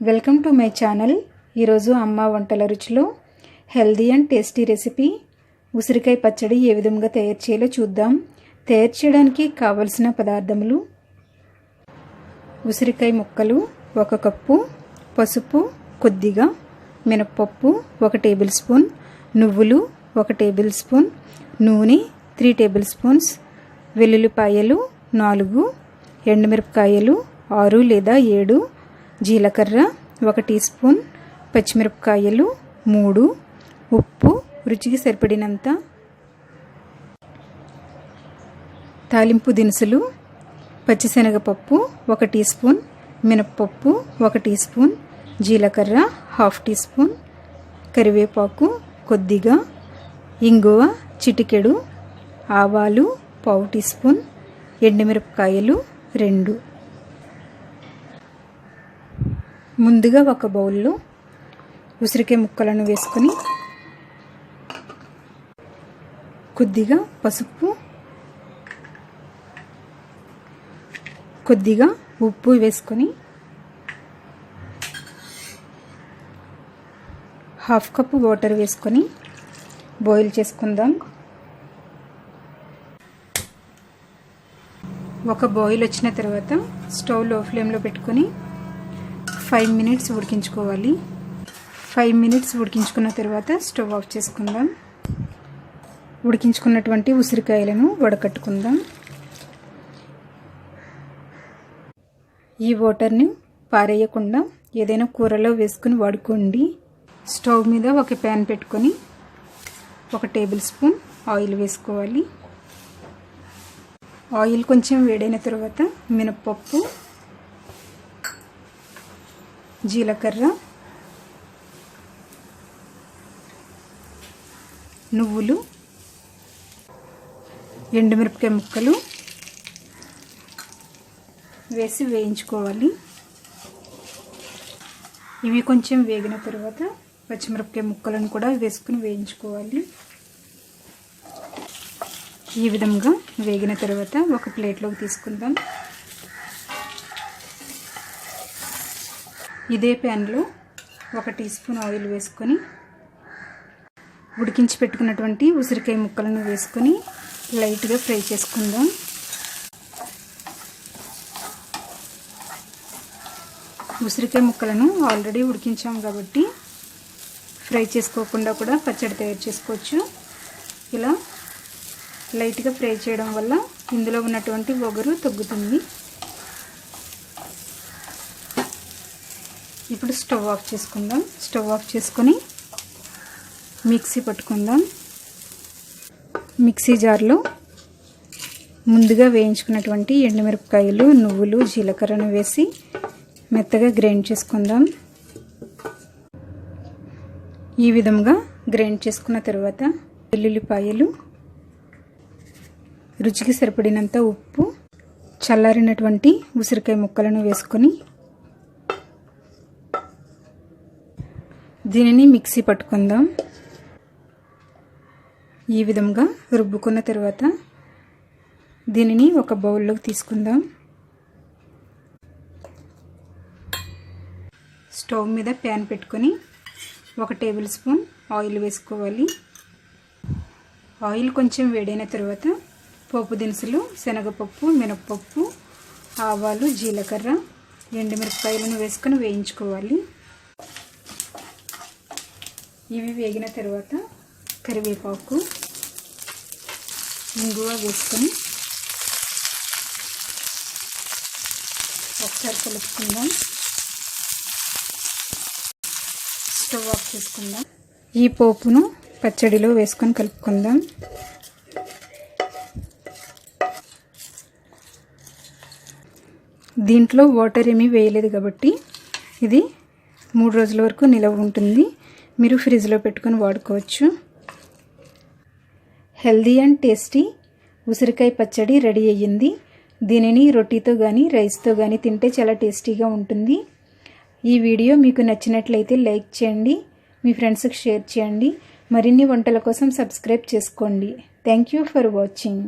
Welcome to my channel. ఈరోజు అమ్మ వంటల రుచిలో హెల్దీ అండ్ టేస్టీ రెసిపీ ఉసిరికాయ పచ్చడి ఏ విధంగా తయారు చేయాలో చూద్దాం. తయారు చేయడానికి కావలసిన పదార్థములు: ఉసిరికాయ ముక్కలు 1 కప్పు, పసుపు కొద్దిగా, మినపప్పు 1 టేబుల్ స్పూన్, నువ్వులు 1 టేబుల్ స్పూన్, నూనె 3 టేబుల్ స్పూన్స్, వెల్లుల్లిపాయలు 4, ఎండుమిరపకాయలు 6 లేదా 7, జీలకర్ర 1 టీ స్పూన్, పచ్చిమిరపకాయలు 3, ఉప్పు రుచికి సరిపడినంత, తాలింపు దినుసులు పచ్చిశనగపప్పు 1 టీ స్పూన్, మినపప్పు 1 టీ స్పూన్, జీలకర్ర 1/2 టీ స్పూన్, కరివేపాకు కొద్దిగా, ఇంగువ చిటికెడు, ఆవాలు 1/2 టీ స్పూన్, ఎండుమిరపకాయలు 2. ముందుగా ఒక బౌల్లో ఉసిరికాయ ముక్కలను వేసుకొని కొద్దిగా పసుపు, కొద్దిగా ఉప్పు వేసుకొని 1/2 కప్పు వాటర్ వేసుకొని బాయిల్ చేసుకుందాం. ఒక బాయిల్ వచ్చిన తర్వాత స్టవ్ లో ఫ్లేమ్లో పెట్టుకొని 5 మినిట్స్ ఉడికించుకోవాలి. 5 మినిట్స్ ఉడికించుకున్న తర్వాత స్టవ్ ఆఫ్ చేసుకుందాం. ఉడికించుకున్నటువంటి ఉసిరికాయలను వడకట్టుకుందాం. ఈ వాటర్ని పారేయకుండా ఏదైనా కూరలో వేసుకుని వాడుకోండి. స్టవ్ మీద ఒక ప్యాన్ పెట్టుకొని 1 టేబుల్ స్పూన్ ఆయిల్ వేసుకోవాలి. ఆయిల్ కొంచెం వేడైన తర్వాత మినపప్పు, జీలకర్ర, నువ్వులు, ఎండుమిరపకాయ ముక్కలు వేసి వేయించుకోవాలి. ఇవి కొంచెం వేగిన తర్వాత పచ్చిమిరపకాయ ముక్కలను కూడా వేసుకుని వేయించుకోవాలి. ఈ విధంగా వేగిన తర్వాత ఒక ప్లేట్లోకి తీసుకుందాం. ఇదే ప్యాన్లో 1 టీ స్పూన్ ఆయిల్ వేసుకొని ఉడికించి పెట్టుకున్నటువంటి ఉసిరికాయ ముక్కలను వేసుకొని లైట్గా ఫ్రై చేసుకుందాం. ఉసిరికాయ ముక్కలను ఆల్రెడీ ఉడికించాం కాబట్టి ఫ్రై చేసుకోకుండా కూడా పచ్చడి తయారు చేసుకోవచ్చు. ఇలా లైట్గా ఫ్రై చేయడం వల్ల ఇందులో ఉన్నటువంటి ఒగరు తగ్గుతుంది. ఇప్పుడు స్టవ్ ఆఫ్ చేసుకుందాం. స్టవ్ ఆఫ్ చేసుకొని మిక్సీ పట్టుకుందాం. మిక్సీ జార్లో ముందుగా వేయించుకున్నటువంటి ఎండుమిరపకాయలు, నువ్వులు, జీలకర్రను వేసి మెత్తగా గ్రైండ్ చేసుకుందాం. ఈ విధంగా గ్రైండ్ చేసుకున్న తర్వాత వెల్లుల్లిపాయలు, రుచికి సరిపడినంత ఉప్పు, చల్లారినటువంటి ఉసిరికాయ ముక్కలను వేసుకొని దీనిని మిక్సీ పట్టుకుందాం. ఈ విధంగా రుబ్బుకున్న తర్వాత దీనిని ఒక బౌల్లోకి తీసుకుందాం. స్టవ్ మీద ప్యాన్ పెట్టుకొని 1 టేబుల్ స్పూన్ ఆయిల్ వేసుకోవాలి. ఆయిల్ కొంచెం వేడైన తర్వాత పోపు దినుసులు శనగపప్పు, మినపప్పు, ఆవాలు, జీలకర్ర, ఎండుమిరపకాయలను వేసుకొని వేయించుకోవాలి. ఇవి వేగిన తర్వాత కరివేపాకు, ఇంగువ వేసుకొని ఒకసారి కలుపుకుందాం. స్టవ్ ఆఫ్ చేసుకుందాం. ఈ పోపును పచ్చడిలో వేసుకొని కలుపుకుందాం. దీంట్లో వాటర్ ఏమీ వేయలేదు కాబట్టి ఇది 3 రోజుల వరకు నిలవ ఉంటుంది. మీరు ఫ్రిడ్జ్లో పెట్టుకొని వాడుకోవచ్చు. హెల్దీ అండ్ టేస్టీ ఉసిరికాయ పచ్చడి రెడీ అయ్యింది. దీనిని రొటీతో కానీ రైస్తో కానీ తింటే చాలా టేస్టీగా ఉంటుంది. ఈ వీడియో మీకు నచ్చినట్లయితే లైక్ చేయండి, మీ ఫ్రెండ్స్కి షేర్ చేయండి. మరిన్ని వంటల కోసం సబ్స్క్రైబ్ చేసుకోండి. Thank you for watching.